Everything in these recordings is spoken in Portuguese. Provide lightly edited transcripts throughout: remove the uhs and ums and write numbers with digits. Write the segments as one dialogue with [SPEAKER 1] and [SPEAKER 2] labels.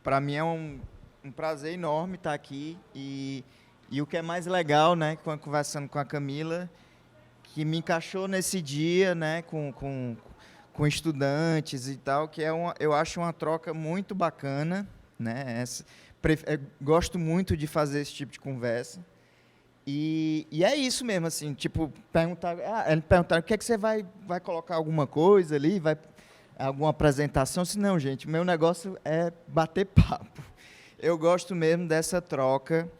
[SPEAKER 1] para mim é um prazer enorme estar aqui e o que é mais legal, né, conversando com a Camila, que me encaixou nesse dia, né, com estudantes e tal, que eu acho uma troca muito bacana, né, gosto muito de fazer esse tipo de conversa. E é isso mesmo, assim, tipo, eles perguntaram, o que é que você vai colocar alguma coisa ali, alguma apresentação? Eu disse, não, gente, meu negócio é bater papo. Eu gosto mesmo dessa troca,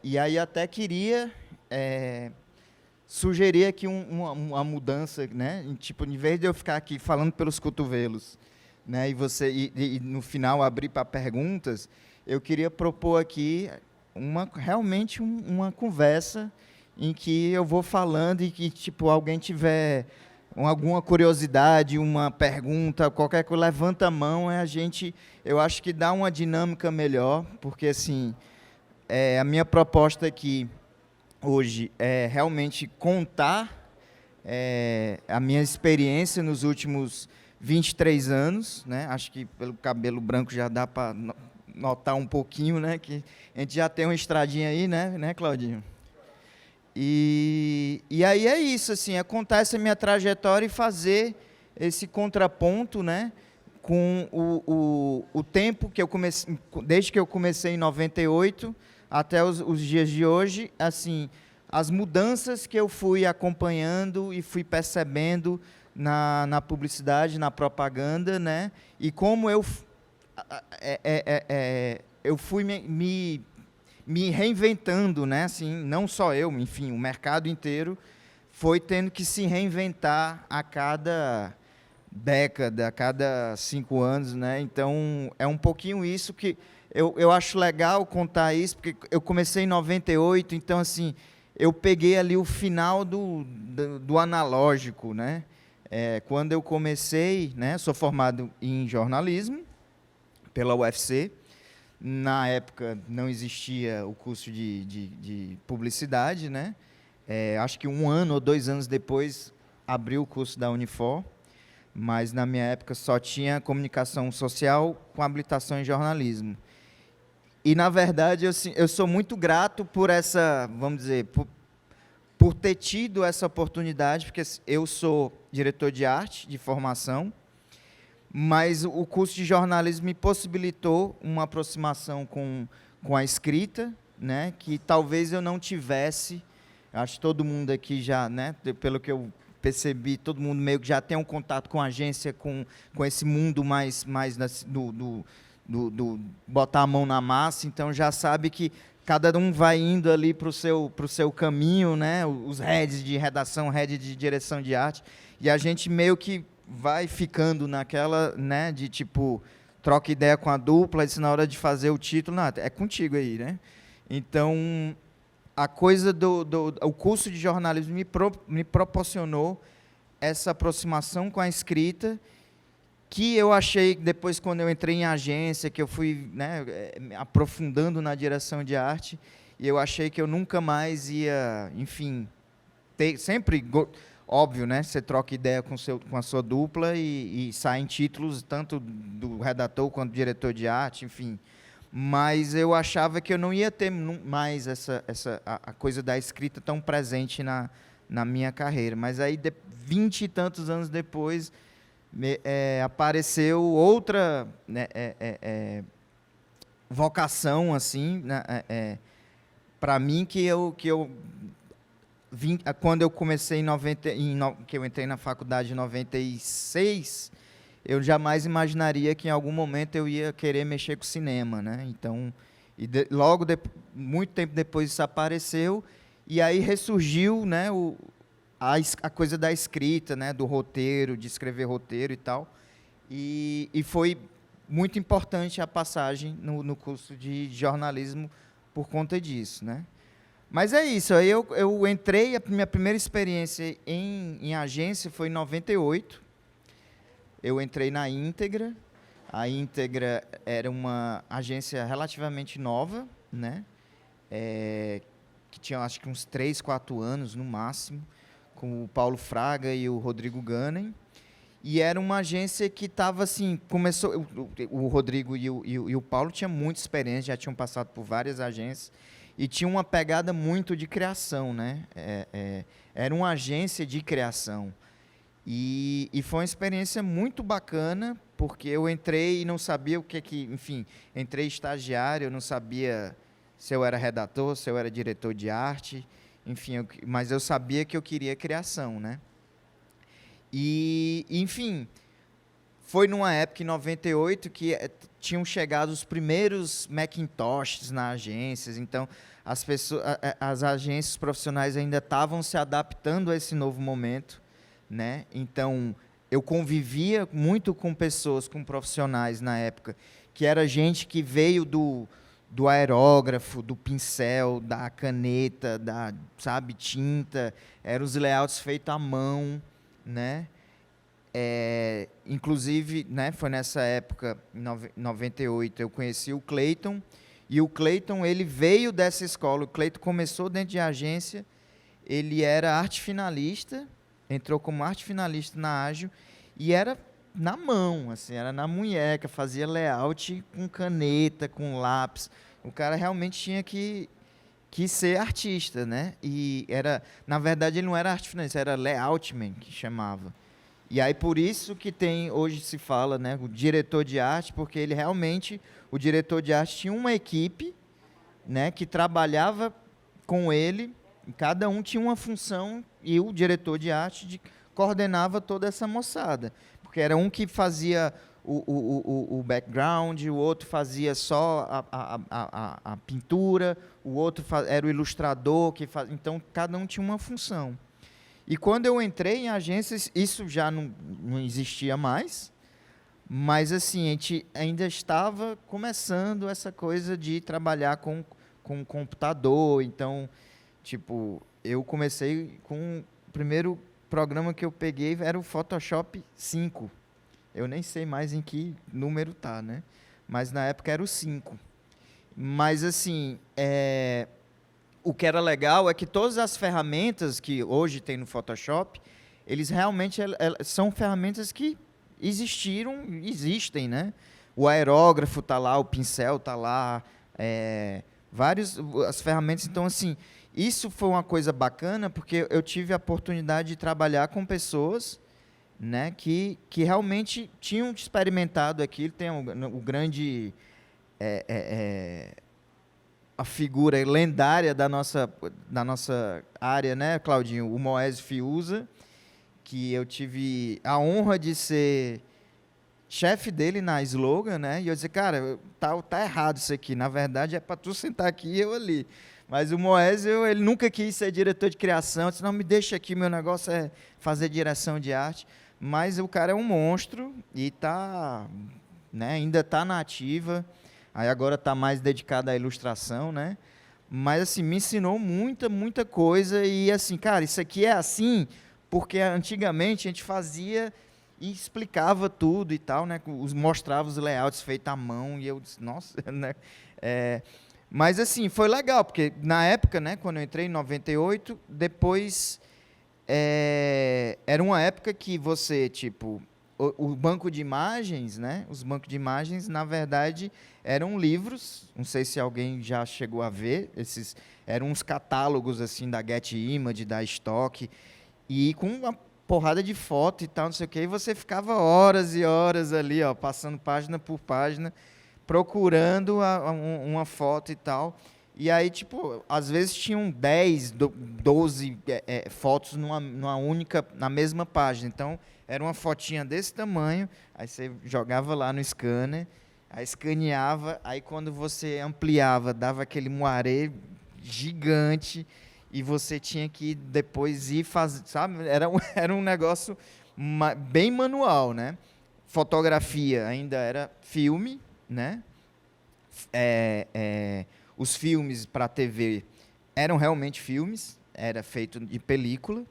[SPEAKER 1] e aí até queria sugerir aqui uma mudança, né? Tipo, em vez de eu ficar aqui falando pelos cotovelos, né, e no final abrir para perguntas, eu queria propor aqui realmente uma conversa em que eu vou falando e que, tipo, alguém tiver alguma curiosidade, uma pergunta, qualquer coisa, levanta a mão, eu acho que dá uma dinâmica melhor, porque, assim, a minha proposta aqui hoje é realmente contar a minha experiência nos últimos 23 anos, né? Acho que pelo cabelo branco já dá para notar um pouquinho, né, que a gente já tem uma estradinha aí, né, Claudinho? E aí é isso, assim, é contar essa minha trajetória e fazer esse contraponto, né, com o tempo que eu comecei, desde que eu comecei em 98 até os dias de hoje, assim, as mudanças que eu fui acompanhando e fui percebendo na publicidade, na propaganda, né, e como eu fui me reinventando, né? Assim, não só eu, enfim, o mercado inteiro foi tendo que se reinventar a cada década, a cada 5 anos, né? Então, é um pouquinho isso que eu acho legal contar isso, porque eu comecei em 98, então, assim, eu peguei ali o final do analógico, né? Quando eu comecei, né? Sou formado em jornalismo, pela UFC. Na época não existia o curso de publicidade, né? Acho que 1 ano ou 2 anos depois abriu o curso da Unifor, mas na minha época só tinha comunicação social com habilitação em jornalismo. E, na verdade, eu sou muito grato por essa, vamos dizer, por ter tido essa oportunidade, porque eu sou diretor de arte, de formação, mas o curso de jornalismo me possibilitou uma aproximação com a escrita, né, que talvez eu não tivesse. Acho que todo mundo aqui já, né, pelo que eu percebi, todo mundo meio que já tem um contato com a agência, com esse mundo mais do botar a mão na massa, então já sabe que cada um vai indo ali para o seu caminho, né, os heads de redação, head de direção de arte, e a gente meio que vai ficando naquela, né, de tipo, troca ideia com a dupla, e na hora de fazer o título, não, é contigo aí, né? Então, a coisa o curso de jornalismo me proporcionou essa aproximação com a escrita, que eu achei, depois, quando eu entrei em agência, que eu fui, né, aprofundando na direção de arte, e eu achei que eu nunca mais ia, enfim, sempre... Óbvio, né? Você troca ideia com a sua dupla e saem títulos tanto do redator quanto do diretor de arte, enfim. Mas eu achava que eu não ia ter mais a coisa da escrita tão presente na minha carreira. Mas aí, 20 e tantos anos depois, apareceu outra, né, vocação, assim, né, para mim, que eu quando eu comecei que eu entrei na faculdade em 96, eu jamais imaginaria que em algum momento eu ia querer mexer com cinema, né? Então, muito tempo depois isso apareceu, e aí ressurgiu, né, a coisa da escrita, né, do roteiro, de escrever roteiro e tal, e foi muito importante a passagem no curso de jornalismo por conta disso, né? Mas é isso, aí eu entrei, a minha primeira experiência em agência foi em 98. Eu entrei na Íntegra. A Íntegra era uma agência relativamente nova, né? Que tinha, acho que uns 3, 4 anos no máximo, com o Paulo Fraga e o Rodrigo Gunning. E era uma agência que estava assim, começou, o Rodrigo e o Paulo tinham muita experiência, já tinham passado por várias agências, e tinha uma pegada muito de criação, né? Era uma agência de criação. E foi uma experiência muito bacana, porque eu entrei e não sabia o que, enfim, entrei estagiário, eu não sabia se eu era redator, se eu era diretor de arte, enfim, mas eu sabia que eu queria criação, né? E, enfim, foi numa época, em 98, que tinham chegado os primeiros Macintoshes nas agências, então as pessoas, as agências profissionais ainda estavam se adaptando a esse novo momento, né? Então, eu convivia muito com pessoas, com profissionais na época, que era gente que veio do aerógrafo, do pincel, da caneta, da, sabe, tinta, eram os layouts feitos à mão, né? Inclusive, né, foi nessa época, em 98, eu conheci o Cleiton, e o Cleiton, ele veio dessa escola, o Cleiton começou dentro de agência, ele era arte finalista, entrou como arte finalista na Ágil, e era na mão, assim, era na munheca, fazia layout com caneta, com lápis, o cara realmente tinha que ser artista, né? E era, na verdade, ele não era arte finalista, era layoutman, que chamava. E aí por isso que tem, hoje se fala, né, o diretor de arte, porque ele realmente, o diretor de arte tinha uma equipe, né, que trabalhava com ele, e cada um tinha uma função, e o diretor de arte coordenava toda essa moçada. Porque era um que fazia o background, o outro fazia só a pintura, o outro era o ilustrador, então cada um tinha uma função. E quando eu entrei em agências, isso já não existia mais, mas assim, a gente ainda estava começando essa coisa de trabalhar com computador. Então, tipo, eu comecei com o primeiro programa que eu peguei era o Photoshop 5. Eu nem sei mais em que número tá, né? Mas na época era o 5. Mas assim, o que era legal é que todas as ferramentas que hoje tem no Photoshop, eles realmente são ferramentas que existem, né? O aerógrafo está lá, o pincel está lá, as ferramentas. Então, assim, isso foi uma coisa bacana, porque eu tive a oportunidade de trabalhar com pessoas, né, que realmente tinham experimentado aquilo. Tem o grande... a figura lendária da nossa área, né, Claudinho? O Moésio Fiuza, que eu tive a honra de ser chefe dele na Slogan, né? E eu disse, cara, tá errado isso aqui. Na verdade, é para tu sentar aqui e eu ali. Mas o Moésio, ele nunca quis ser diretor de criação. Eu disse, não, me deixa aqui, meu negócio é fazer direção de arte. Mas o cara é um monstro e né, ainda está na ativa. Aí agora está mais dedicado à ilustração, né? Mas, assim, me ensinou muita coisa. E, assim, cara, isso aqui é assim porque antigamente a gente fazia e explicava tudo e tal, né? Mostrava os layouts feitos à mão. E eu disse, nossa, né? Mas, assim, foi legal, porque na época, né, quando eu entrei em 98, depois... era uma época que você, tipo... O banco de imagens, né? Os bancos de imagens, na verdade, eram livros. Não sei se alguém já chegou a ver. Eram uns catálogos assim da Getimage, da Stock, e com uma porrada de foto e tal, não sei o quê. E você ficava horas e horas ali, ó, passando página por página, procurando uma foto e tal. E aí, tipo, às vezes tinham 10, 12 fotos na mesma página. Então, era uma fotinha desse tamanho, aí você jogava lá no scanner, aí escaneava, aí quando você ampliava, dava aquele moarê gigante, e você tinha que depois ir fazer, sabe? Era um negócio bem manual, né? Fotografia ainda era filme, né? Os filmes para TV eram realmente filmes, era feito de película,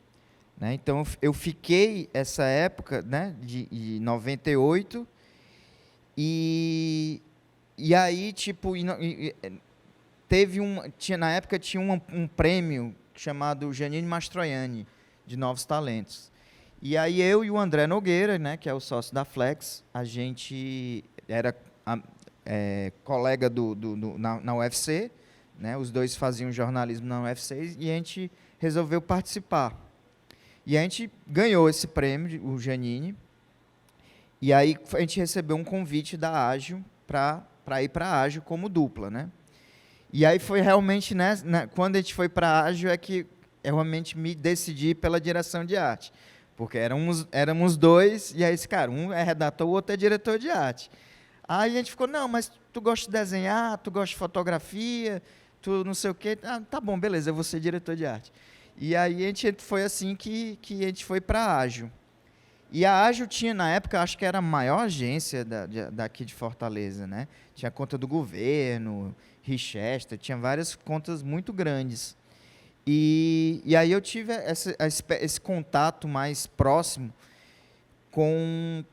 [SPEAKER 1] né? Então, eu fiquei essa época, né, de 98, e aí, tipo, na época tinha um prêmio chamado Janine Mastroianni, de Novos Talentos. E aí eu e o André Nogueira, né, que é o sócio da Flex, a gente era colega na UFC, né, os dois faziam jornalismo na UFC e a gente resolveu participar. E a gente ganhou esse prêmio, o Janine, e aí a gente recebeu um convite da Ágil para ir para a Ágil como dupla, né? E aí foi realmente, né, quando a gente foi para a Ágil é que eu realmente me decidi pela direção de arte. Porque éramos dois, e aí esse cara, um é redator, o outro é diretor de arte. Aí a gente ficou, não, mas tu gosta de desenhar, tu gosta de fotografia, tu não sei o quê. Ah, tá bom, beleza, eu vou ser diretor de arte. E aí a gente foi assim que a gente foi para a Ágil. E a Ágil tinha, na época, acho que era a maior agência daqui de Fortaleza, né? Tinha conta do governo, Richester, tinha várias contas muito grandes. E aí eu tive esse contato mais próximo com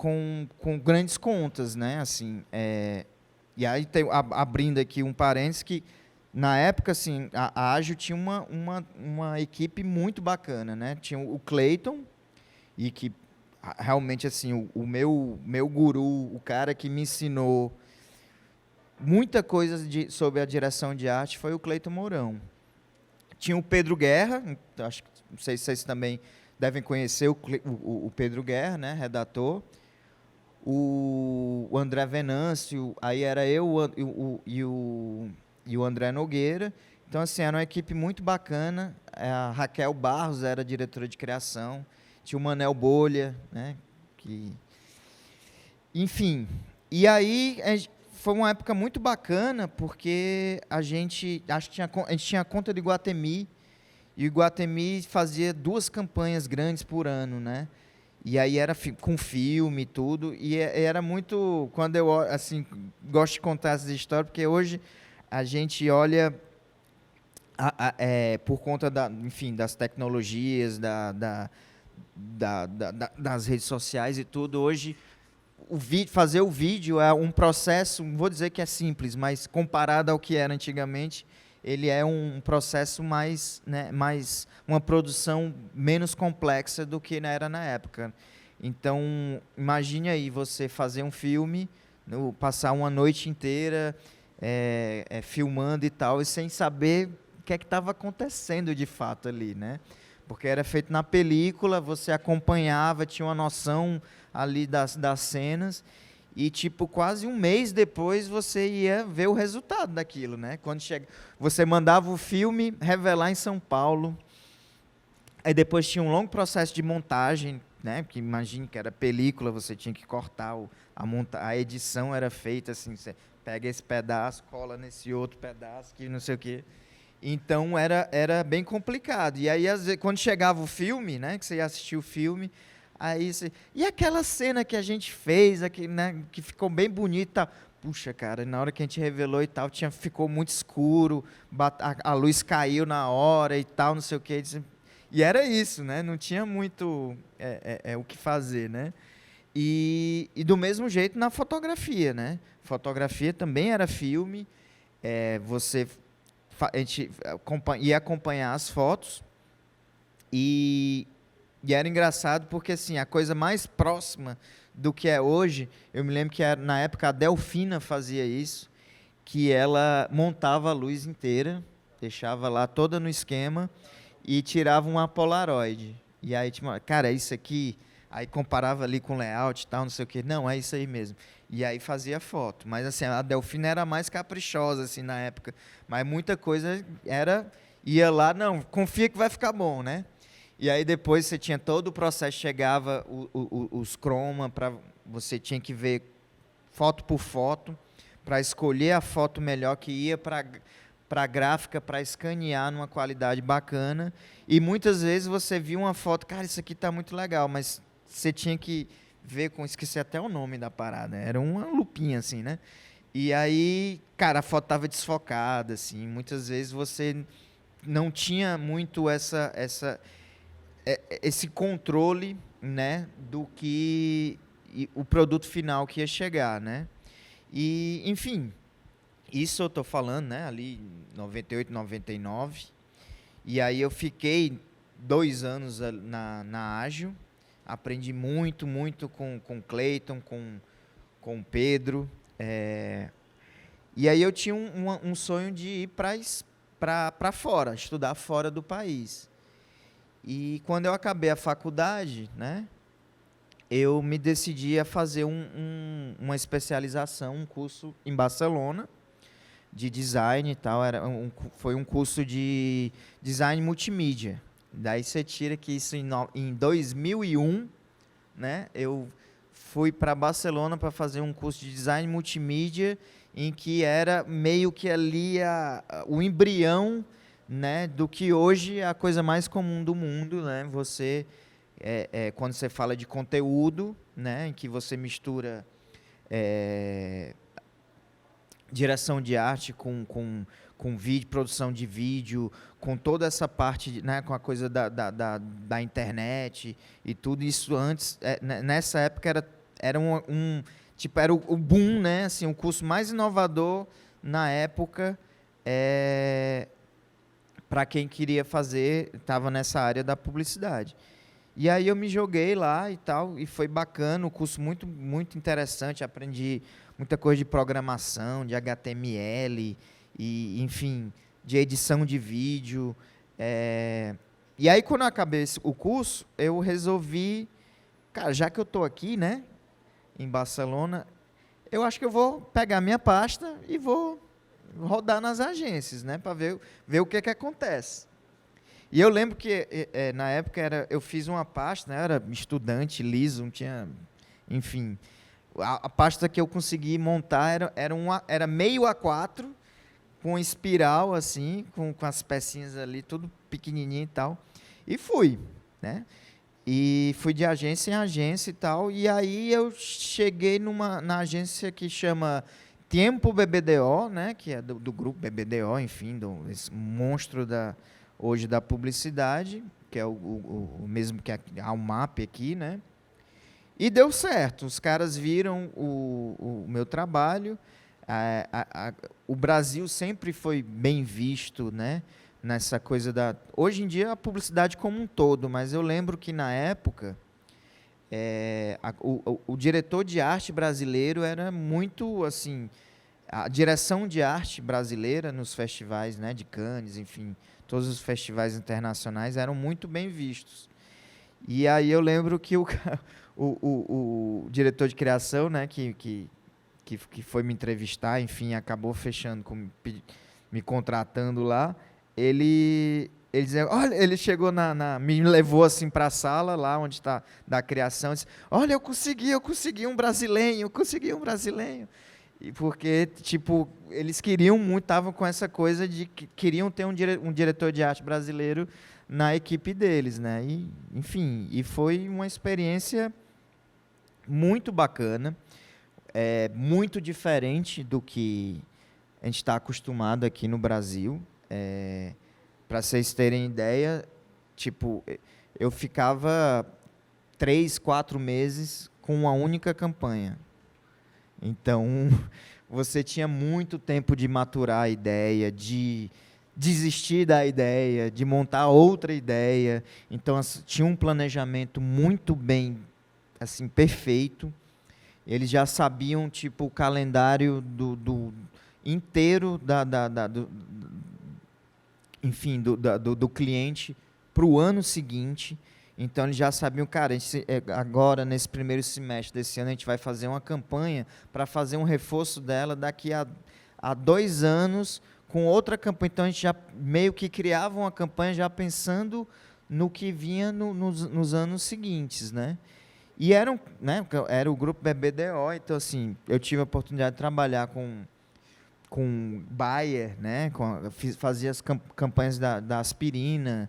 [SPEAKER 1] grandes contas, né? Assim, e aí, abrindo aqui um parênteses, que na época, assim, a Ágil tinha uma equipe muito bacana, né? Tinha o Clayton, e que realmente, assim, o meu guru, o cara que me ensinou muita coisa sobre a direção de arte foi o Clayton Mourão. Tinha o Pedro Guerra, acho que não sei se vocês também devem conhecer o Pedro Guerra, né, redator. O André Venâncio, aí era eu e o André Nogueira. Então, assim, era uma equipe muito bacana. A Raquel Barros era diretora de criação. Tinha o Manel Bolha, né, enfim. E aí foi uma época muito bacana, porque a gente tinha a conta de Iguatemi, e o Iguatemi fazia 2 campanhas grandes por ano, né? E aí era com filme e tudo, e era muito, quando eu assim gosto de contar essas histórias, porque hoje a gente olha por conta enfim, das tecnologias, das redes sociais e tudo, hoje fazer o vídeo é um processo, não vou dizer que é simples, mas comparado ao que era antigamente, ele é um processo mais, né, uma produção menos complexa do que era na época. Então, imagine aí você fazer um filme, passar uma noite inteira filmando e tal, e sem saber o que é que estava acontecendo de fato ali, né? Porque era feito na película, você acompanhava, tinha uma noção ali das cenas, e tipo, quase um mês depois você ia ver o resultado daquilo, né? Quando você mandava o filme revelar em São Paulo, aí depois tinha um longo processo de montagem, né? Porque imagine que era película, você tinha que cortar, a edição era feita assim, você pega esse pedaço, cola nesse outro pedaço, que não sei o quê. Então era bem complicado. E aí, às vezes, quando chegava o filme, né, que você ia assistir o filme, aí você, e aquela cena que a gente fez, aqui, né, que ficou bem bonita. Puxa, cara, na hora que a gente revelou e tal, ficou muito escuro, a luz caiu na hora e tal, não sei o quê. E era isso, né? Não tinha muito o que fazer, né? E do mesmo jeito na fotografia, né? Fotografia também era filme. A gente ia acompanhar as fotos e era engraçado porque, assim, a coisa mais próxima do que é hoje, eu me lembro que na época a Delfina fazia isso, que ela montava a luz inteira, deixava lá toda no esquema e tirava uma Polaroid. E aí, tipo, cara, é isso aqui. Aí comparava ali com layout e tal, não sei o quê. Não, é isso aí mesmo. E aí fazia foto. Mas assim, a Delfina era mais caprichosa assim na época. Mas muita coisa ia lá, não, confia que vai ficar bom, né? E aí depois você tinha todo o processo, chegava os chroma, você tinha que ver foto por foto, para escolher a foto melhor que ia para a gráfica, para escanear numa qualidade bacana. E muitas vezes você via uma foto, cara, isso aqui está muito legal, mas você tinha que ver esqueci até o nome da parada, era uma lupinha assim, né? E aí, cara, a foto estava desfocada, assim, muitas vezes você não tinha muito esse controle, né, do que o produto final que ia chegar, né? E, enfim, isso eu estou falando, né, ali em 98, 99, e aí eu fiquei 2 anos na Ágil, Aprendi muito, muito com o Cleiton, com o Pedro. E aí eu tinha um sonho de ir para fora, estudar fora do país. E quando eu acabei a faculdade, né, eu me decidi a fazer uma especialização, um curso em Barcelona, de design e tal. Foi um curso de design multimídia. Daí você tira que isso em 2001, né, eu fui para Barcelona para fazer um curso de design multimídia, em que era meio que ali o embrião, né, do que hoje é a coisa mais comum do mundo, né? Você quando você fala de conteúdo, né, em que você mistura direção de arte com vídeo, produção de vídeo, com toda essa parte, né, com a coisa da internet e tudo isso antes, nessa época era tipo, era o boom, né, assim, o curso mais inovador na época, para quem queria fazer, estava nessa área da publicidade. E aí eu me joguei lá e tal, e foi bacana, um curso muito, muito interessante, aprendi muita coisa de programação, de HTML, e, enfim, de edição de vídeo. E aí, quando eu acabei o curso, eu resolvi, cara, já que eu estou aqui, né, em Barcelona, eu acho que eu vou pegar minha pasta e vou rodar nas agências, né, para ver o que acontece. E eu lembro que, na época, eu fiz uma pasta, né, era estudante, liso, não tinha... Enfim, a pasta que eu consegui montar era meio A4, com espiral, assim, com as pecinhas ali, tudo pequenininho e tal. E fui, né? E fui de agência em agência e tal. E aí eu cheguei na agência que chama Tempo BBDO, né, que é do grupo BBDO, enfim, esse monstro hoje da publicidade, que é o mesmo que a UMAP aqui, né? E deu certo, os caras viram o meu trabalho. O Brasil sempre foi bem visto, né, nessa coisa hoje em dia a publicidade como um todo, mas eu lembro que na época o diretor de arte brasileiro era muito assim, a direção de arte brasileira nos festivais, né, de Cannes, enfim, todos os festivais internacionais eram muito bem vistos. E aí eu lembro que o diretor de criação, né, que foi me entrevistar, enfim, acabou fechando, me contratando lá, ele dizia, olha, ele chegou me levou assim para a sala, lá onde está da criação, disse, olha, eu consegui um brasileiro. E porque, tipo, eles queriam muito, estavam com essa coisa de que queriam ter um diretor de arte brasileiro na equipe deles, né? E, enfim, foi uma experiência muito bacana, muito diferente do que a gente está acostumado aqui no Brasil. Para vocês terem ideia, tipo, eu ficava 3, 4 meses com uma única campanha. Então, você tinha muito tempo de maturar a ideia, de desistir da ideia, de montar outra ideia. Então, tinha um planejamento muito bem, assim, perfeito. Eles já sabiam, tipo, o calendário inteiro enfim, do cliente para o ano seguinte. Então, eles já sabiam, cara, agora, nesse primeiro semestre desse ano, a gente vai fazer uma campanha para fazer um reforço dela daqui a 2 anos com outra campanha. Então, a gente já meio que criava uma campanha já pensando no que vinha nos anos seguintes, né? E era o grupo BBDO, então, assim, eu tive a oportunidade de trabalhar com Bayer, né? Fazia as campanhas da aspirina,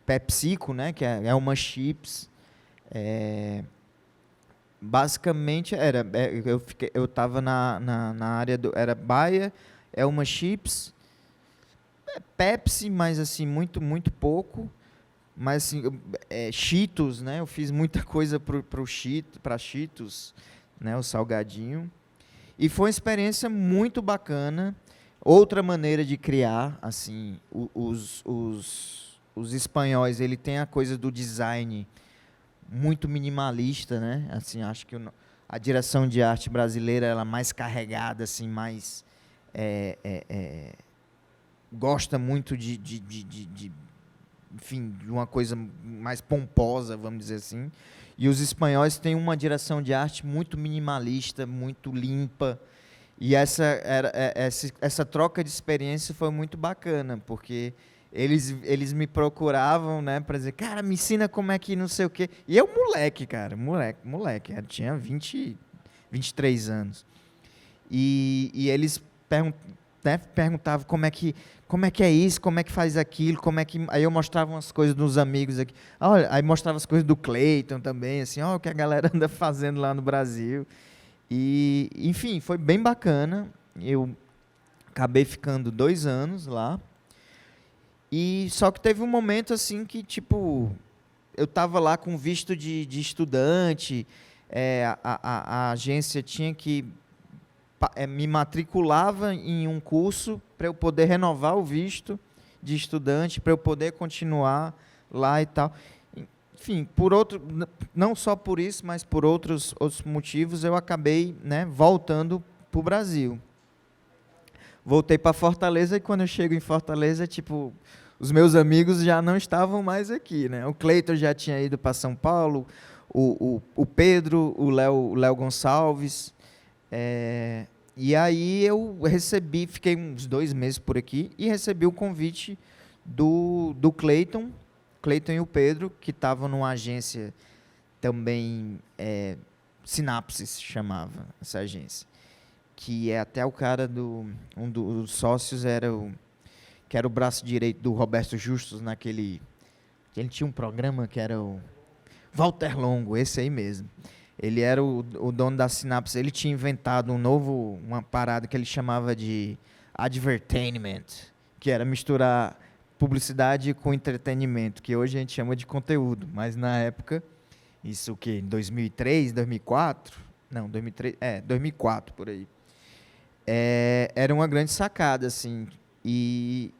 [SPEAKER 1] PepsiCo, né, que é uma chips. Basicamente eu estava na área era Bayer, uma chips, Pepsi, mas assim muito muito pouco, mas assim, Cheetos, né, eu fiz muita coisa para Cheetos, né, o salgadinho, e foi uma experiência muito bacana. Outra maneira de criar, assim, os espanhóis, ele tem a coisa do design muito minimalista, né? Assim, acho que a direção de arte brasileira ela é mais carregada, assim, mais gosta muito enfim, de uma coisa mais pomposa, vamos dizer assim. E os espanhóis têm uma direção de arte muito minimalista, muito limpa. E essa troca de experiência foi muito bacana, porque eles me procuravam, né, para dizer, cara, me ensina como é que não sei o quê. E eu, moleque, cara, moleque, eu tinha 23 anos. E eles perguntavam como é que é isso, como é que faz aquilo, Aí eu mostrava umas coisas dos amigos aqui. Olha, aí mostrava as coisas do Cleiton também, assim, ó, o que a galera anda fazendo lá no Brasil. E, enfim, foi bem bacana. Eu acabei ficando 2 anos lá. E só que teve um momento assim que, tipo, eu estava lá com visto de estudante, a agência tinha que me matriculava em um curso para eu poder renovar o visto de estudante, para eu poder continuar lá e tal. Enfim, não só por isso, mas por outros motivos, eu acabei, né, voltando para o Brasil. Voltei para Fortaleza e quando eu chego em Fortaleza, tipo, os meus amigos já não estavam mais aqui, né? O Cleiton já tinha ido para São Paulo, o Pedro, o Léo Gonçalves. E aí eu fiquei uns 2 meses por aqui e recebi o convite do Cleiton e o Pedro, que estavam numa agência também, Sinapse se chamava essa agência, que é até o cara um dos sócios que era o braço direito do Roberto Justus ele tinha um programa que era o Walter Longo, esse aí mesmo. Ele era o dono da Sinapse, ele tinha inventado uma parada que ele chamava de advertainment, que era misturar publicidade com entretenimento, que hoje a gente chama de conteúdo, mas na época, isso o quê? Em 2003, 2004? Não, 2003, 2004, por aí. Era uma grande sacada, assim, e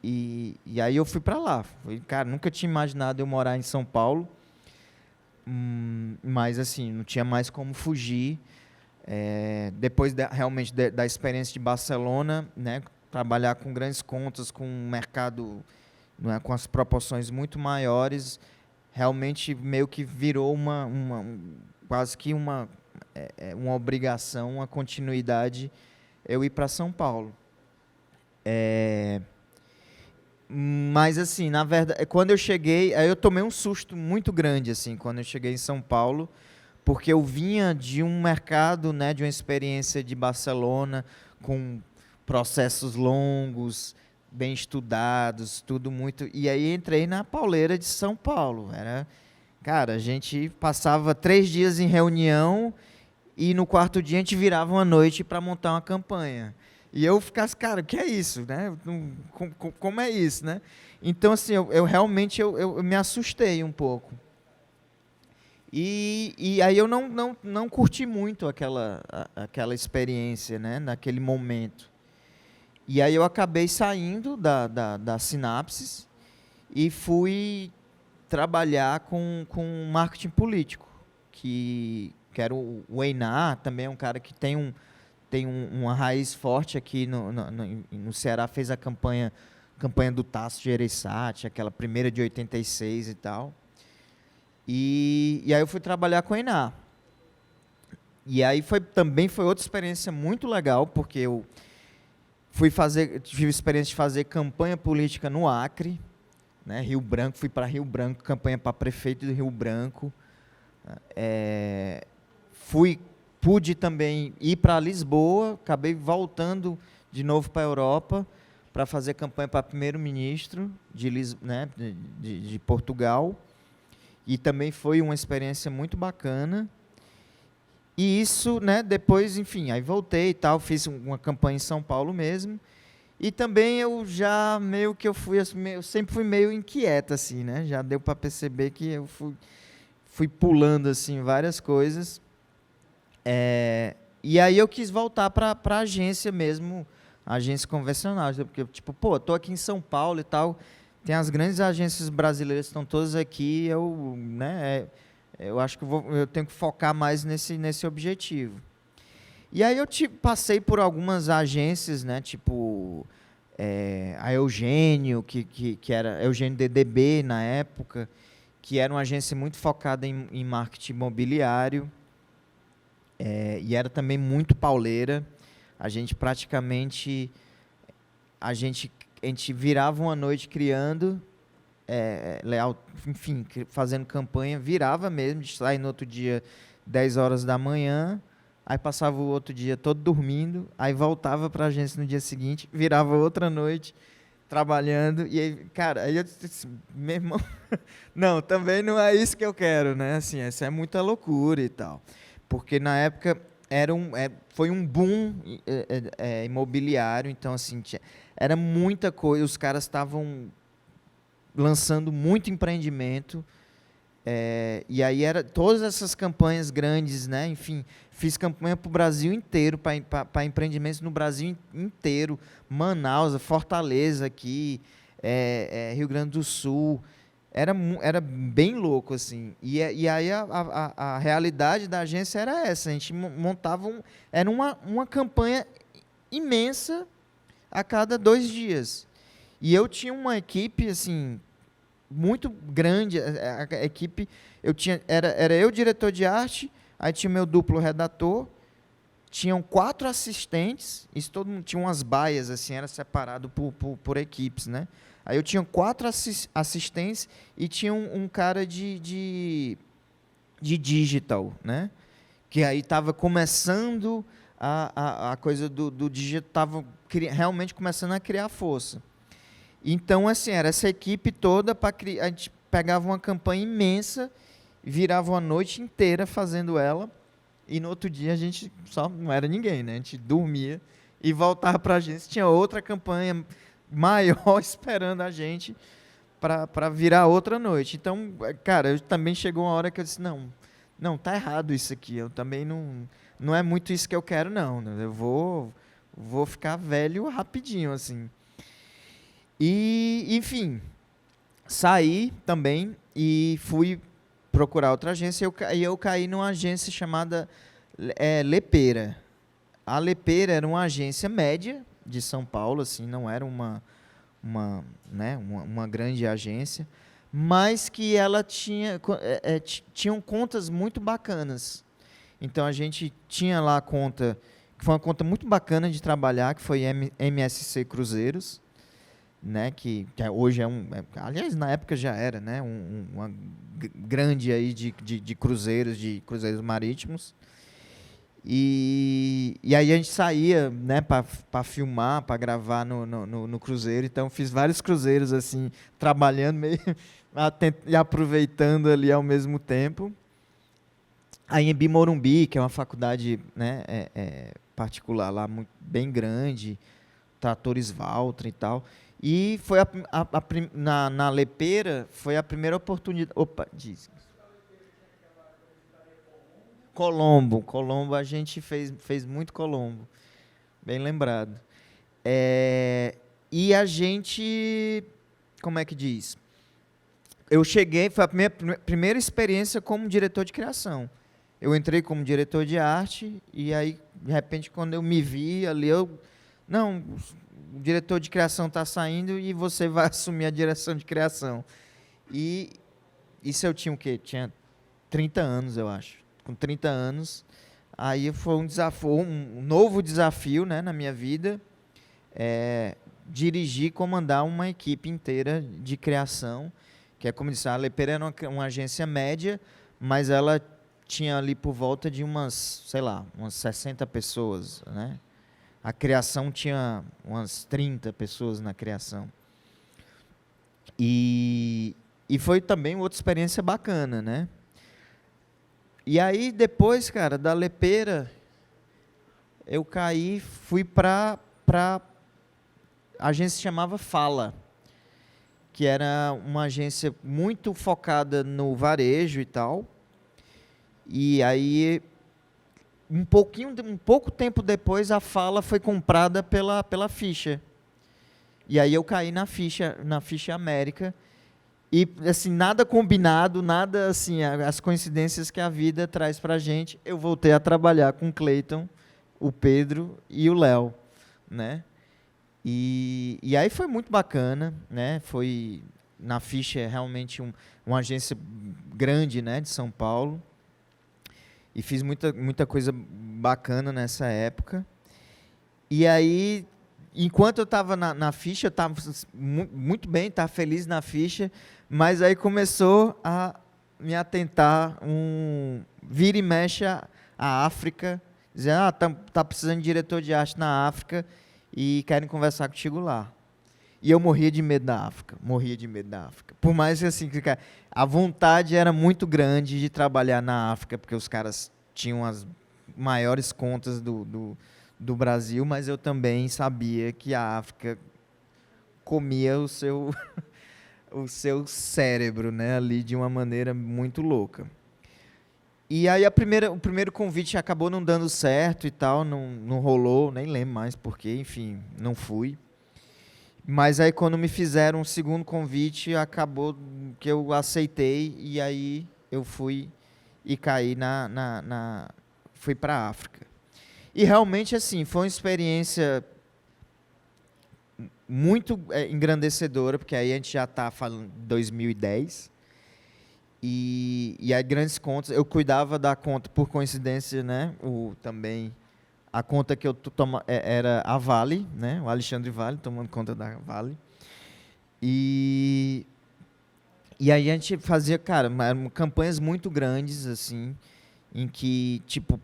[SPEAKER 1] aí eu fui para lá. Cara, nunca tinha imaginado eu morar em São Paulo, mas assim, não tinha mais como fugir. Depois realmente da experiência de Barcelona, né, trabalhar com grandes contas, com um mercado, não é, com as proporções muito maiores, realmente meio que virou quase que uma obrigação, uma continuidade, eu ir para São Paulo. Mas assim, na verdade, quando eu cheguei, aí eu tomei um susto muito grande assim, quando eu cheguei em São Paulo, porque eu vinha de um mercado, né, de uma experiência de Barcelona, com processos longos, bem estudados, tudo muito. E aí entrei na pauleira de São Paulo. Cara, a gente passava 3 dias em reunião e no 4º dia a gente virava uma noite para montar uma campanha. E eu ficasse, cara, o que é isso, né? Como é isso, né? Então, assim, eu realmente eu me assustei um pouco. E aí eu não curti muito aquela experiência, né? Naquele momento. E aí eu acabei saindo da Sinapses e fui trabalhar com marketing político, que era o Einar, também é um cara que tem uma raiz forte aqui no Ceará, fez a campanha do Tasso Gereissati, aquela primeira de 86 e tal. E aí eu fui trabalhar com o Einar. E aí também foi outra experiência muito legal, porque eu tive a experiência de fazer campanha política no Acre, né, Rio Branco, fui para Rio Branco, campanha para prefeito de Rio Branco. Pude também ir para Lisboa, acabei voltando de novo para a Europa para fazer campanha para primeiro-ministro de Portugal. E também foi uma experiência muito bacana. E isso, né, depois, enfim, aí voltei e tal, fiz uma campanha em São Paulo mesmo. E também eu já meio que eu sempre fui meio inquieta, assim, né? Já deu para perceber que eu fui pulando, assim, várias coisas. E aí eu quis voltar para a agência mesmo, agência convencional, porque, tipo, pô, tô aqui em São Paulo e tal, tem as grandes agências brasileiras que estão todas aqui, eu acho que eu tenho que focar mais nesse objetivo. E aí eu passei por algumas agências, né, tipo a Eugênio, que era Eugênio DDB na época, que era uma agência muito focada em marketing imobiliário, e era também muito pauleira. A gente praticamente, a gente virava uma noite criando, enfim, fazendo campanha, virava mesmo, de sair no outro dia 10 horas da manhã, aí passava o outro dia todo dormindo, aí voltava para a agência no dia seguinte, virava outra noite trabalhando, e aí, cara, aí eu disse, meu irmão, não, também não é isso que eu quero, né? Assim, essa é muita loucura e tal. Porque na época foi um boom imobiliário, então assim, era muita coisa, os caras estavam lançando muito empreendimento, e aí era todas essas campanhas grandes, né? Enfim, fiz campanha para o Brasil inteiro, para empreendimentos no Brasil inteiro, Manaus, Fortaleza aqui, Rio Grande do Sul, era bem louco, assim. E aí a realidade da agência era essa, a gente montava, era uma campanha imensa a cada 2 dias. E eu tinha uma equipe, assim, muito grande, a equipe, era eu diretor de arte, aí tinha meu duplo redator, tinham 4 assistentes, isso todo mundo tinha umas baias, assim, era separado por equipes, né? Aí eu tinha 4 assistentes e tinha um cara de digital, né? Que aí estava começando a coisa do digital, estava realmente começando a criar força. Então, assim, era essa equipe toda para criar. A gente pegava uma campanha imensa, virava uma noite inteira fazendo ela, e no outro dia a gente só não era ninguém, né? A gente dormia e voltava para a agência, tinha outra campanha maior esperando a gente para virar outra noite. Então, cara, eu também chegou uma hora que eu disse, não, tá errado isso aqui, eu também não é muito isso que eu quero, não. Eu vou ficar velho rapidinho, assim. E, enfim, saí também e fui procurar outra agência, e eu caí numa agência chamada Lepeira. A Lepeira era uma agência média de São Paulo, assim, não era uma grande agência, mas que ela tinham contas muito bacanas. Então, a gente tinha lá a conta, que foi uma conta muito bacana de trabalhar, que foi MSC Cruzeiros, né, que hoje aliás, na época já era, né, uma grande aí de cruzeiros marítimos. E aí a gente saía, né, para filmar, para gravar no cruzeiro. Então fiz vários cruzeiros assim, trabalhando meio e aproveitando ali ao mesmo tempo. Aí em Morumbi, que é uma faculdade, né, particular lá, bem grande, Tratores Valtra e tal. E foi na Lepeira foi a primeira oportunidade. Opa, diz. Colombo, a gente fez muito Colombo, bem lembrado. E a gente, como é que diz? Eu cheguei, foi a primeira experiência como diretor de criação. Eu entrei como diretor de arte, e aí, de repente, quando eu me vi ali, não, o diretor de criação está saindo e você vai assumir a direção de criação. E isso eu tinha o quê? Tinha 30 anos, eu acho. Com 30 anos, aí foi um novo desafio, né, na minha vida, dirigir, comandar uma equipe inteira de criação, que é como disse, a Lepeira era uma agência média, mas ela tinha ali por volta de umas 60 pessoas, né? A criação tinha umas 30 pessoas na criação. E foi também outra experiência bacana, né? E aí, depois, cara, da Lepeira, eu fui para a agência que chamava Fala, que era uma agência muito focada no varejo e tal. E aí, um pouco tempo depois, a Fala foi comprada pela Fischer. E aí eu caí na Fischer América, E, assim, nada combinado, nada, assim, as coincidências que a vida traz pra gente. Eu voltei a trabalhar com o Cleiton, o Pedro e o Léo, né? E aí foi muito bacana, né? Foi na Ficha realmente uma agência grande, né, de São Paulo. E fiz muita coisa bacana nessa época. E aí, enquanto eu estava na Ficha, eu estava muito bem, estava feliz na Ficha, mas aí começou a me atentar vira e mexe a África, dizendo, tá precisando de diretor de arte na África e querem conversar contigo lá. E eu morria de medo da África, morria de medo da África. Por mais que assim, a vontade era muito grande de trabalhar na África, porque os caras tinham as maiores contas do Brasil, mas eu também sabia que a África comia o seu cérebro, né, ali de uma maneira muito louca. E aí o primeiro convite acabou não dando certo e tal, não rolou, nem lembro mais porquê, enfim, não fui. Mas aí quando me fizeram um segundo convite, acabou que eu aceitei e aí eu fui e caí fui para a África. E realmente, assim, foi uma experiência muito engrandecedora, porque aí a gente já está falando de 2010. E aí, grandes contas, eu cuidava da conta, por coincidência, né? Também, a conta que eu era a Vale, né? O Alexandre Vale, tomando conta da Vale. E aí a gente fazia, cara, eram campanhas muito grandes, assim, em que, tipo,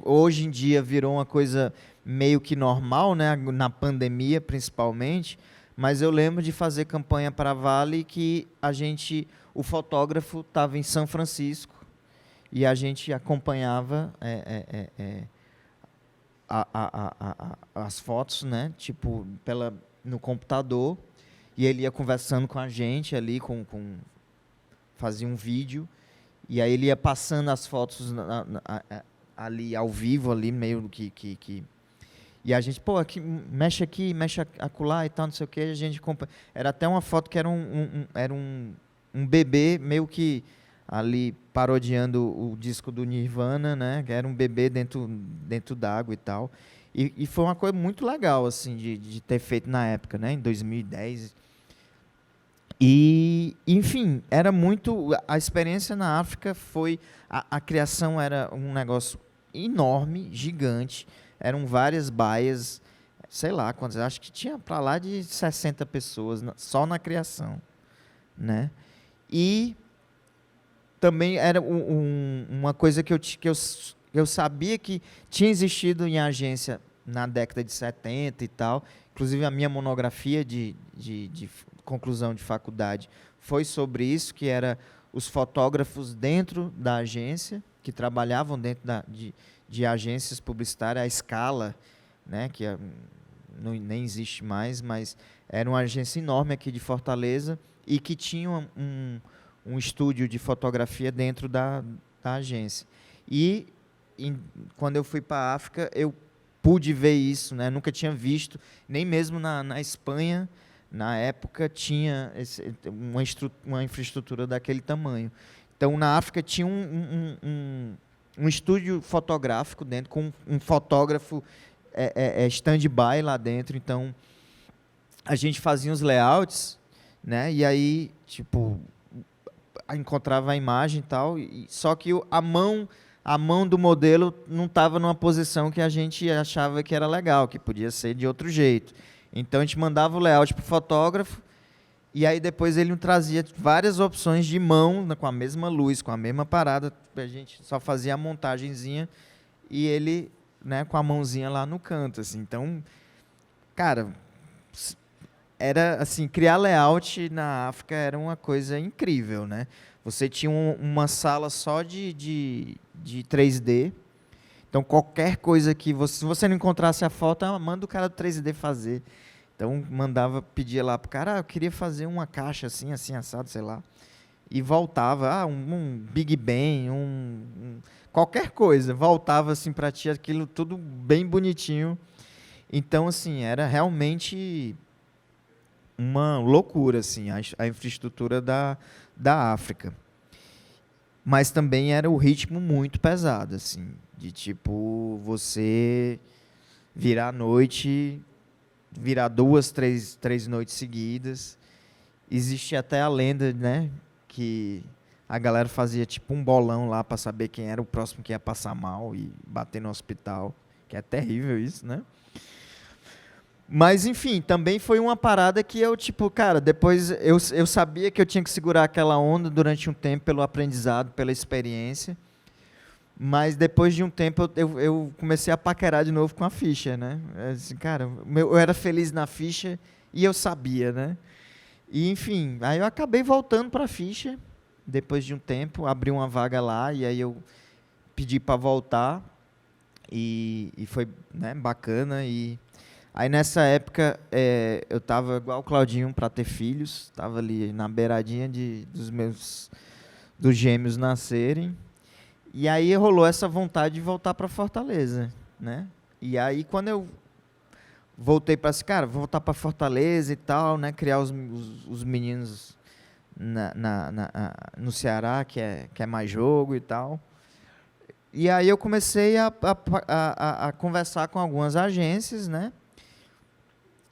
[SPEAKER 1] hoje em dia virou uma coisa meio que normal, né, na pandemia principalmente, mas eu lembro de fazer campanha para a Vale que o fotógrafo estava em São Francisco e a gente acompanhava as fotos, né, tipo, no computador, e ele ia conversando com a gente ali, fazia um vídeo, e aí ele ia passando as fotos ali ao vivo, ali meio que e a gente, pô, aqui, mexe acolá e tal, não sei o que, a gente era até uma foto que era um bebê meio que ali parodiando o disco do Nirvana, né, que era um bebê dentro d'água e tal, e foi uma coisa muito legal, assim, de ter feito na época, né, em 2010. E, enfim, era muito. A experiência na África foi. A criação era um negócio enorme, gigante. Eram várias baias, sei lá quantas, acho que tinha para lá de 60 pessoas só na criação, né? E também era uma coisa que eu sabia que tinha existido em agência na década de 70 e tal. Inclusive, a minha monografia de conclusão de faculdade foi sobre isso, que era os fotógrafos dentro da agência, que trabalhavam dentro de agências publicitárias, a Scala, né, que nem existe mais, mas era uma agência enorme aqui de Fortaleza e que tinha um estúdio de fotografia dentro da agência. E quando eu fui para a África, eu pude ver isso, né? Nunca tinha visto, nem mesmo na Espanha, na época, tinha uma infraestrutura daquele tamanho. Então, na África, tinha um estúdio fotográfico dentro, com um fotógrafo stand-by lá dentro. Então, a gente fazia os layouts, né? E aí, tipo, encontrava a imagem e tal, só que a mão do modelo não estava numa posição que a gente achava que era legal, que podia ser de outro jeito. Então, a gente mandava o layout para o fotógrafo, e aí depois ele trazia várias opções de mão, com a mesma luz, com a mesma parada, a gente só fazia a montagenzinha, e ele, né, com a mãozinha lá no canto, assim. Então, cara, era assim, criar layout na África era uma coisa incrível, né? Você tinha uma sala só de 3D. Então, qualquer coisa que se você não encontrasse a foto, manda o cara do 3D fazer. Então, pedia lá pro cara, eu queria fazer uma caixa assim, assim, assado, sei lá. E voltava, um Big Bang, qualquer coisa. Voltava assim para ti, aquilo tudo bem bonitinho. Então, assim, era realmente uma loucura, assim, a infraestrutura da África. Mas também era o ritmo muito pesado, assim, de tipo, você virar à noite, virar duas, três noites seguidas. Existe até a lenda, né, que a galera fazia tipo um bolão lá para saber quem era o próximo que ia passar mal e bater no hospital, que é terrível isso, né? Mas, enfim, também foi uma parada que eu, tipo, cara, depois eu sabia que eu tinha que segurar aquela onda durante um tempo pelo aprendizado, pela experiência, mas depois de um tempo eu comecei a paquerar de novo com a ficha, né? Assim, cara, eu era feliz na ficha e eu sabia, né? E, enfim, aí eu acabei voltando para a ficha, depois de um tempo, abri uma vaga lá e aí eu pedi para voltar e foi, né, bacana. E aí nessa época eu estava igual o Claudinho para ter filhos, estava ali na beiradinha dos gêmeos nascerem. E aí rolou essa vontade de voltar para Fortaleza, né? E aí quando eu voltei para esse cara, vou voltar para Fortaleza e tal, né? Criar os meninos no Ceará, que é mais jogo e tal. E aí eu comecei a conversar com algumas agências, né?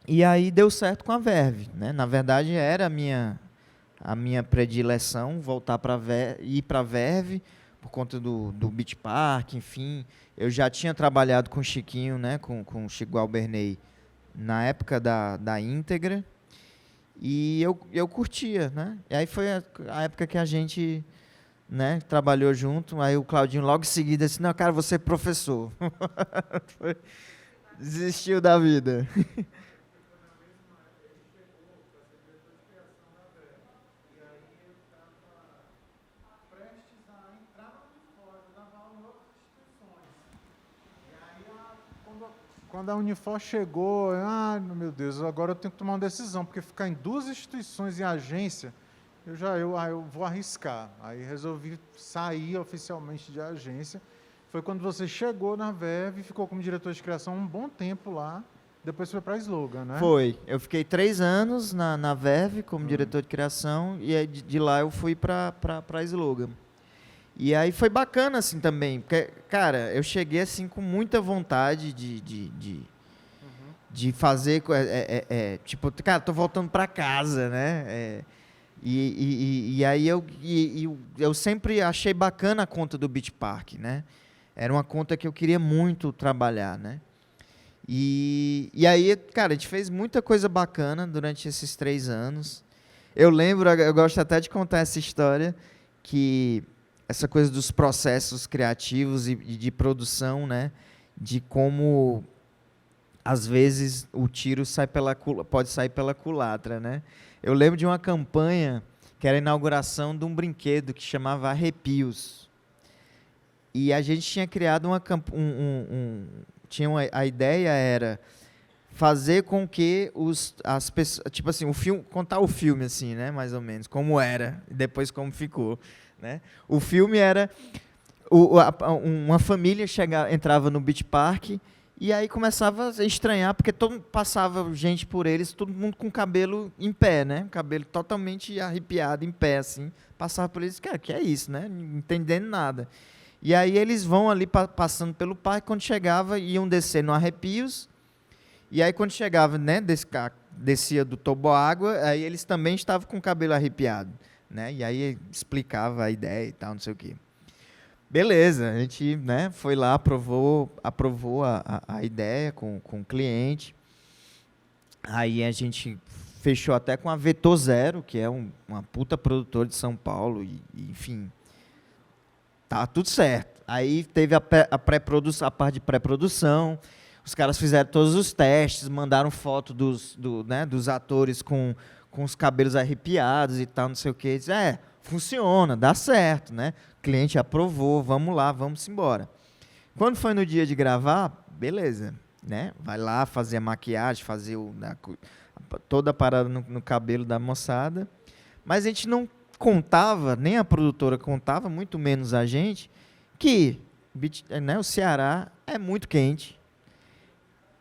[SPEAKER 1] E aí deu certo com a Verve, né? Na verdade era a minha predileção voltar ir para a Verve por conta do Beach Park, enfim. Eu já tinha trabalhado com o Chiquinho, né? Com o Chico Albernay na época da íntegra, e eu curtia, né? E aí foi a época que a gente, né, trabalhou junto. Aí o Claudinho logo em seguida disse, não, cara, você é professor. Desistiu da vida.
[SPEAKER 2] Quando a Unifor chegou, meu Deus, agora eu tenho que tomar uma decisão, porque ficar em duas instituições e agência, eu vou arriscar. Aí resolvi sair oficialmente de agência. Foi quando você chegou na Verve e ficou como diretor de criação um bom tempo lá, depois foi para a Slogan, né?
[SPEAKER 1] Foi. Eu fiquei 3 anos na Verve como diretor de criação, e aí de lá eu fui para a Slogan. E aí foi bacana, assim, também, porque, cara, eu cheguei, assim, com muita vontade de fazer, tipo, cara, tô voltando para casa, né? E aí eu sempre achei bacana a conta do Beach Park, né? Era uma conta que eu queria muito trabalhar, né? E aí, cara, a gente fez muita coisa bacana durante esses 3 anos. Eu lembro, eu gosto até de contar essa história, que essa coisa dos processos criativos e de produção, né? De como, às vezes, o tiro pode sair pela culatra, né? Eu lembro de uma campanha que era a inauguração de um brinquedo que chamava Arrepios. E a gente tinha criado a ideia era fazer com que as pessoas, tipo assim, o filme, contar o filme assim, né, mais ou menos, como era e depois como ficou, né? O filme era uma família entrava no Beach Park e aí começava a estranhar porque passava gente por eles, todo mundo com cabelo em pé, né? Cabelo totalmente arrepiado em pé assim, passava por eles, cara, que é isso, né? Não entendendo nada. E aí eles vão ali passando pelo parque, quando chegava, iam descer no Arrepios, e aí quando chegava, né, descia do toboágua, aí eles também estavam com o cabelo arrepiado, né? E aí explicava a ideia e tal, não sei o quê. Beleza, a gente, né, foi lá, aprovou a ideia com o cliente. Aí a gente fechou até com a Vetor Zero, que é uma puta produtora de São Paulo, enfim, tá tudo certo. Aí teve a parte de pré-produção, os caras fizeram todos os testes, mandaram foto dos atores com os cabelos arrepiados e tal, não sei o quê. Diz, funciona, dá certo, né? O cliente aprovou, vamos lá, vamos embora. Quando foi no dia de gravar, beleza, né? Vai lá fazer a maquiagem, fazer toda a parada no cabelo da moçada. Mas a gente não contava, nem a produtora contava, muito menos a gente, que, né, o Ceará é muito quente.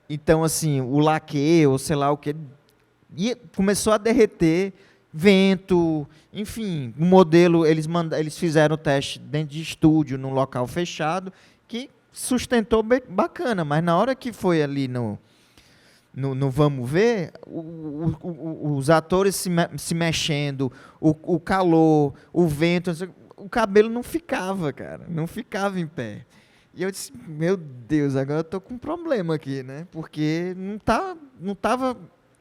[SPEAKER 1] Então, assim, o laque, ou sei lá o que, E começou a derreter, vento, enfim, o modelo, eles fizeram o teste dentro de estúdio, num local fechado, que sustentou bacana, mas na hora que foi ali no vamos ver, os atores se mexendo, o calor, o vento, o cabelo não ficava, cara, não ficava em pé. E eu disse, meu Deus, agora eu tô com um problema aqui, né? Porque não tava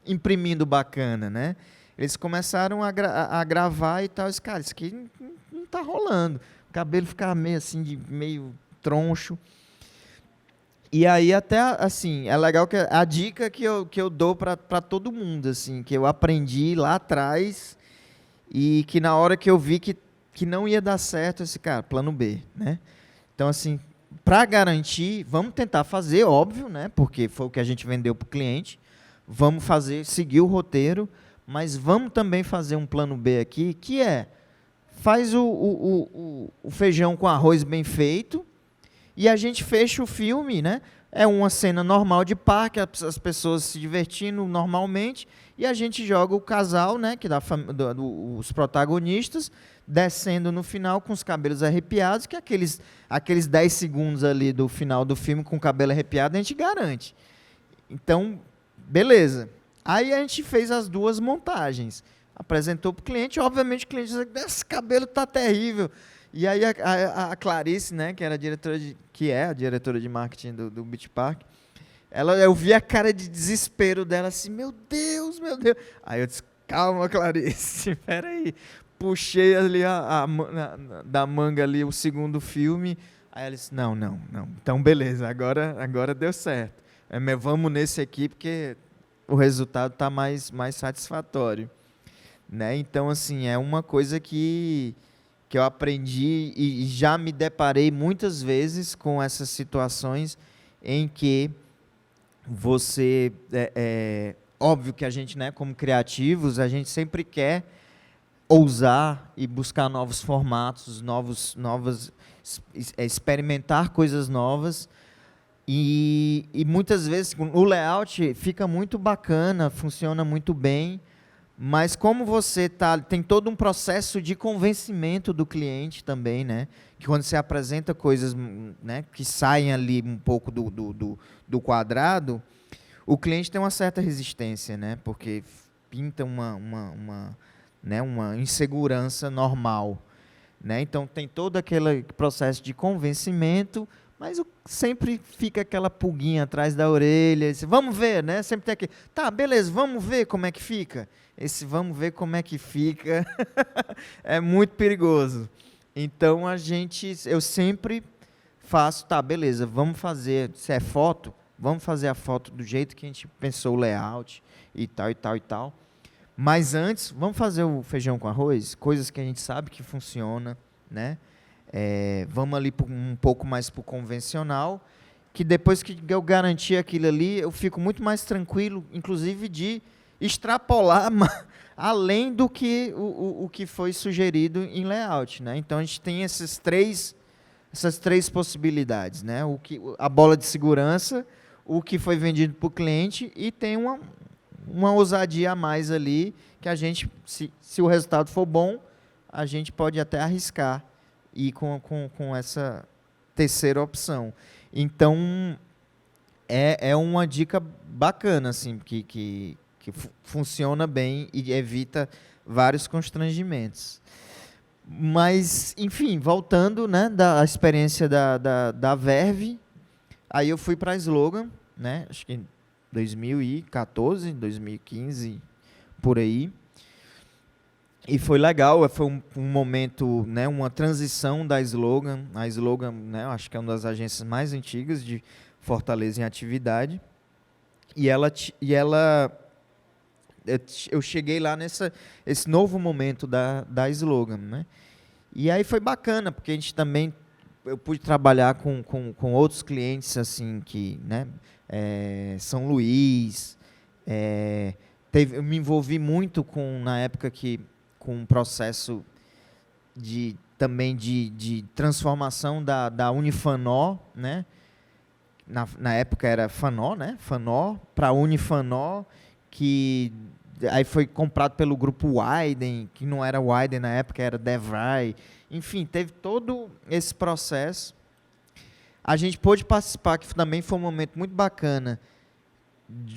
[SPEAKER 1] imprimindo bacana, né? Eles começaram a gravar e tal, eu disse, cara, isso aqui não tá rolando. O cabelo ficava meio assim, meio troncho. E aí até, assim, é legal que a dica que eu dou para todo mundo, assim, que eu aprendi lá atrás e que na hora que eu vi que não ia dar certo, esse cara, plano B, né? Então, assim, para garantir, vamos tentar fazer, óbvio, né? Porque foi o que a gente vendeu para o cliente. Vamos seguir o roteiro, mas vamos também fazer um plano B aqui, que faz o feijão com arroz bem feito, e a gente fecha o filme, né? É uma cena normal de parque, as pessoas se divertindo normalmente, e a gente joga o casal, né? Que os protagonistas, descendo no final com os cabelos arrepiados, que aqueles 10 segundos ali do final do filme com o cabelo arrepiado, a gente garante. Então, beleza. Aí a gente fez as duas montagens. Apresentou para o cliente, obviamente o cliente disse, esse cabelo tá terrível. E aí a Clarice, né, que é a diretora de marketing do Beach Park, eu vi a cara de desespero dela assim, meu Deus, meu Deus. Aí eu disse, calma, Clarice, peraí. Puxei ali da manga ali o segundo filme. Aí ela disse, não. Então beleza, agora deu certo. Vamos nesse aqui porque o resultado está mais satisfatório. Né? Então, assim, é uma coisa que eu aprendi e já me deparei muitas vezes com essas situações em que você... óbvio que a gente, né, como criativos, a gente sempre quer ousar e buscar novos formatos, experimentar coisas novas. E muitas vezes o layout fica muito bacana, funciona muito bem, mas como você tem todo um processo de convencimento do cliente também, né? Que quando você apresenta coisas, né, que saem ali um pouco do quadrado, o cliente tem uma certa resistência, né? Porque pinta uma insegurança normal, né? Então tem todo aquele processo de convencimento, mas sempre fica aquela pulguinha atrás da orelha. Vamos ver, né? Sempre tem aquele, tá, beleza, vamos ver como é que fica. Esse vamos ver como é que fica é muito perigoso. Então eu sempre faço, tá, beleza, vamos fazer, se é foto, vamos fazer a foto do jeito que a gente pensou o layout e tal, e tal, e tal. Mas antes, vamos fazer o feijão com arroz, coisas que a gente sabe que funciona, né? Vamos ali um pouco mais para o convencional, que depois que eu garantir aquilo ali, eu fico muito mais tranquilo, inclusive de extrapolar além do que o que foi sugerido em layout, né? Então a gente tem essas três possibilidades, né? A bola de segurança, o que foi vendido para o cliente, e tem uma ousadia a mais ali, que a gente, se o resultado for bom, a gente pode até arriscar ir com essa terceira opção. Então, é uma dica bacana, assim, que funciona bem e evita vários constrangimentos. Mas, enfim, voltando, né, da experiência da Verve, aí eu fui para a Slogan, né, acho que em 2014, 2015, por aí. E foi legal, foi um momento, né, uma transição da Slogan. A Slogan, né, acho que é uma das agências mais antigas de Fortaleza em atividade. E eu cheguei lá esse novo momento da Slogan, né? E aí foi bacana, porque a gente também, eu pude trabalhar com outros clientes, assim, que, né, São Luís, eu me envolvi muito na época com um processo também de transformação da Unifanó, né? Na época era Fanó, né? Fanó para Unifanó, que aí foi comprado pelo grupo Widen, que não era Widen na época, era DeVry. Enfim, teve todo esse processo. A gente pôde participar, que também foi um momento muito bacana,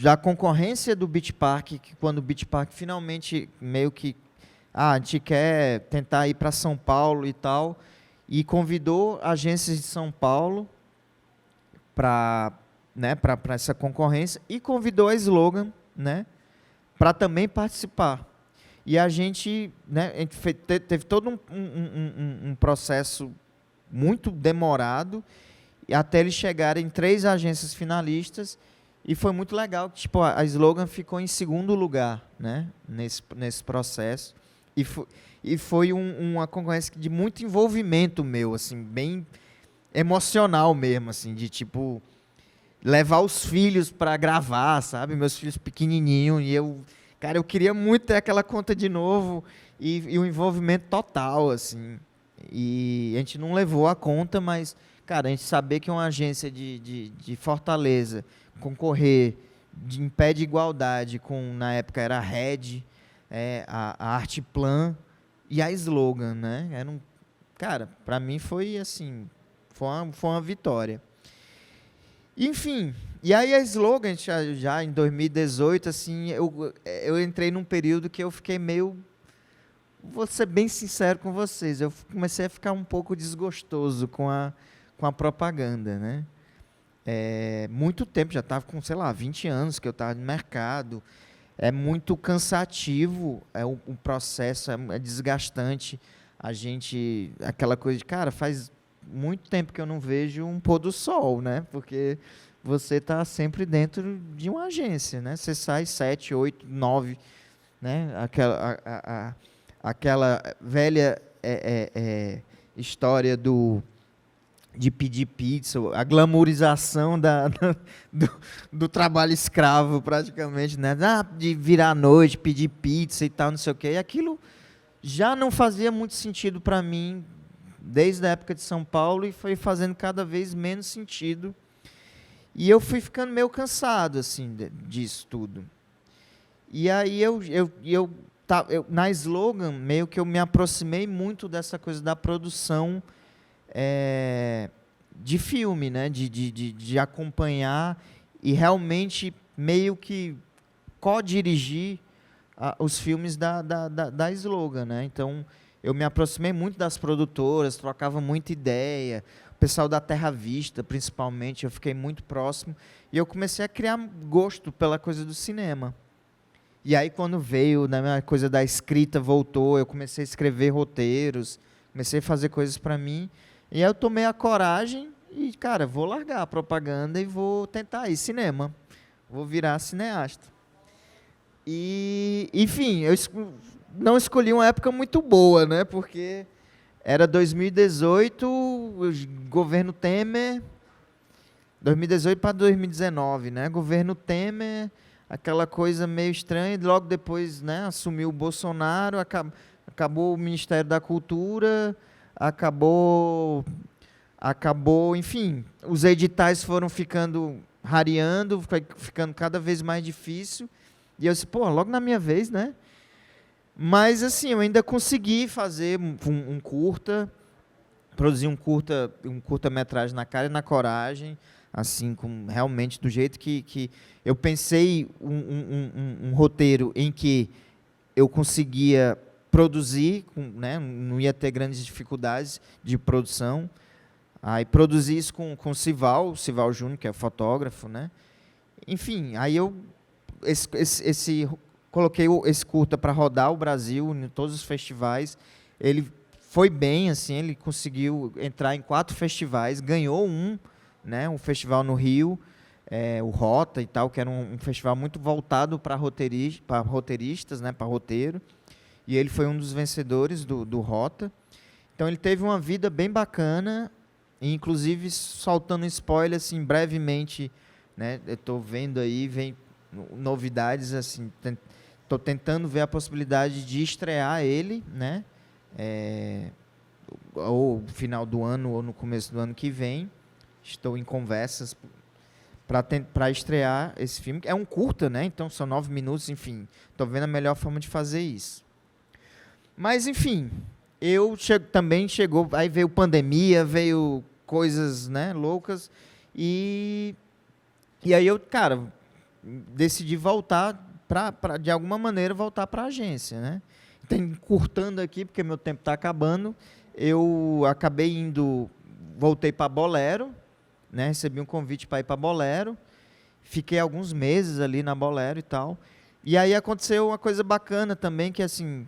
[SPEAKER 1] da concorrência do Beach Park, que quando o Beach Park finalmente meio que, a gente quer tentar ir para São Paulo e tal, e convidou agências de São Paulo para, né, para essa concorrência, e convidou a Slogan, né, para também participar. E a gente, né, teve todo um processo muito demorado, até eles chegarem em 3 agências finalistas, e foi muito legal que tipo, a Slogan ficou em segundo lugar, né, nesse processo. E foi uma concorrência de muito envolvimento meu, assim, bem emocional mesmo, assim, de tipo levar os filhos para gravar, sabe, meus filhos pequenininhos, e cara, eu queria muito ter aquela conta de novo e o envolvimento total, assim. E a gente não levou a conta, mas, cara, a gente saber que uma agência de Fortaleza concorrer em pé de igualdade com, na época, era a Red, a Artplan e a Slogan, né? Cara, para mim foi assim, foi uma vitória. Enfim, e aí a Slogan, já em 2018, assim, eu entrei num período que eu fiquei meio, vou ser bem sincero com vocês, eu comecei a ficar um pouco desgostoso com a propaganda, né? Muito tempo, já estava com, sei lá, 20 anos que eu estava no mercado, é muito cansativo, o processo é desgastante, aquela coisa de, cara, faz muito tempo que eu não vejo um pôr do sol, né? Porque você está sempre dentro de uma agência, né? Você sai 7, 8, 9, né? Aquela velha história de pedir pizza, a glamourização do trabalho escravo, praticamente, né? De virar à noite, pedir pizza e tal, não sei o quê. E aquilo já não fazia muito sentido para mim desde a época de São Paulo e foi fazendo cada vez menos sentido. E eu fui ficando meio cansado, assim, disso tudo. E aí na Slogan, meio que eu me aproximei muito dessa coisa da produção de filme, né? De acompanhar e realmente meio que co-dirigir os filmes da Slogan, né? Então, eu me aproximei muito das produtoras, trocava muita ideia, o pessoal da Terra Vista, principalmente, eu fiquei muito próximo, e eu comecei a criar gosto pela coisa do cinema. E aí, quando veio, né, a coisa da escrita voltou, eu comecei a escrever roteiros, comecei a fazer coisas para mim, e aí eu tomei a coragem e, cara, vou largar a propaganda e vou tentar ir cinema, vou virar cineasta. E, enfim, eu não escolhi uma época muito boa, né? Porque era 2018, governo Temer, 2018 para 2019, né? Governo Temer, aquela coisa meio estranha, logo depois, né, assumiu o Bolsonaro, acabou o Ministério da Cultura, acabou, enfim, os editais foram ficando rareando, ficando cada vez mais difícil, e eu disse, pô, logo na minha vez, né? Mas, assim, eu ainda consegui fazer um curta, produzir um curta-metragem na cara e na coragem, assim, realmente do jeito que eu pensei um roteiro em que eu conseguia produzir, né, não ia ter grandes dificuldades de produção. Aí produzi isso com o Sival Júnior, que é fotógrafo, né? Enfim, aí eu coloquei esse curta para rodar o Brasil em todos os festivais. Ele foi bem, assim, ele conseguiu entrar em 4 festivais, ganhou né, um festival no Rio, o Rota e tal, que era um festival muito voltado para roteiristas, né, para roteiro. E ele foi um dos vencedores do Rota. Então ele teve uma vida bem bacana, e inclusive soltando spoiler assim brevemente, né, eu estou vendo aí, vem novidades, assim, estou tentando ver a possibilidade de estrear ele, né, ou no final do ano ou no começo do ano que vem. Estou em conversas para estrear esse filme. É um curta, né? Então são 9 minutos, enfim. Tô vendo a melhor forma de fazer isso. Mas, enfim, também chegou, aí veio pandemia, veio coisas, né, loucas, e aí eu, cara, decidi voltar, de alguma maneira, voltar para a agência, né? Então, encurtando aqui, porque meu tempo está acabando, eu acabei voltei para Bolero, né, recebi um convite para ir para Bolero, fiquei alguns meses ali na Bolero e tal, e aí aconteceu uma coisa bacana também, que assim,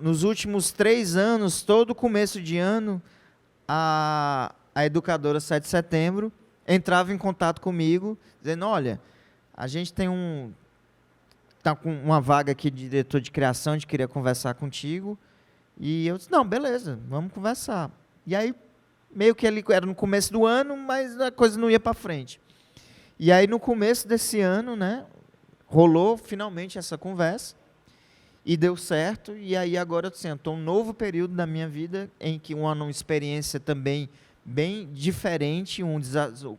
[SPEAKER 1] nos últimos 3 anos, todo começo de ano, a educadora 7 de setembro entrava em contato comigo, dizendo, olha, a gente tá com uma vaga aqui de diretor de criação, a gente queria conversar contigo. E eu disse, não, beleza, vamos conversar. E aí, meio que ele era no começo do ano, mas a coisa não ia para frente. E aí, no começo desse ano, né, rolou finalmente essa conversa. E deu certo, e aí agora assim, eu estou um novo período da minha vida em que uma experiência também bem diferente,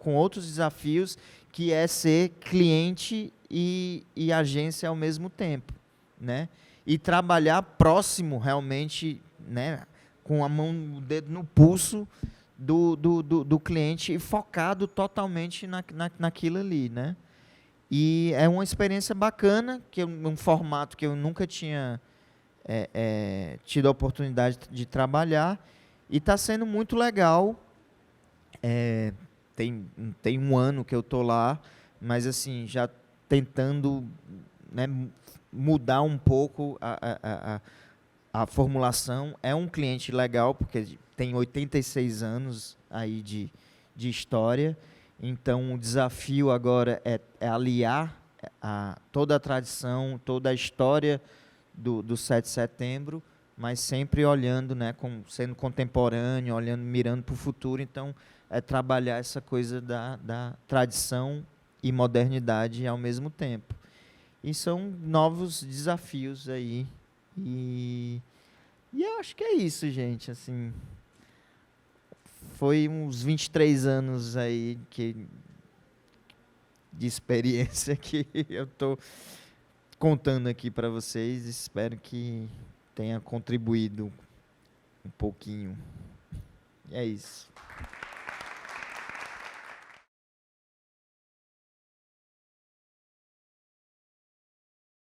[SPEAKER 1] com outros desafios, que é ser cliente e agência ao mesmo tempo, né? E trabalhar próximo realmente, né, com a mão, o dedo no pulso do cliente e focado totalmente naquilo ali, né? E é uma experiência bacana, um formato que eu nunca tinha tido a oportunidade de trabalhar, e está sendo muito legal. Tem um ano que eu estou lá, mas assim, já tentando, né, mudar um pouco a formulação. É um cliente legal, porque tem 86 anos aí de história. Então, o desafio agora é aliar toda a tradição, toda a história do 7 de setembro, mas sempre olhando, né, sendo contemporâneo, mirando para o futuro. Então, é trabalhar essa coisa da tradição e modernidade ao mesmo tempo. E são novos desafios aí. E eu acho que é isso, gente. Assim, foi uns 23 anos aí de experiência que eu estou contando aqui para vocês. Espero que tenha contribuído um pouquinho. É isso.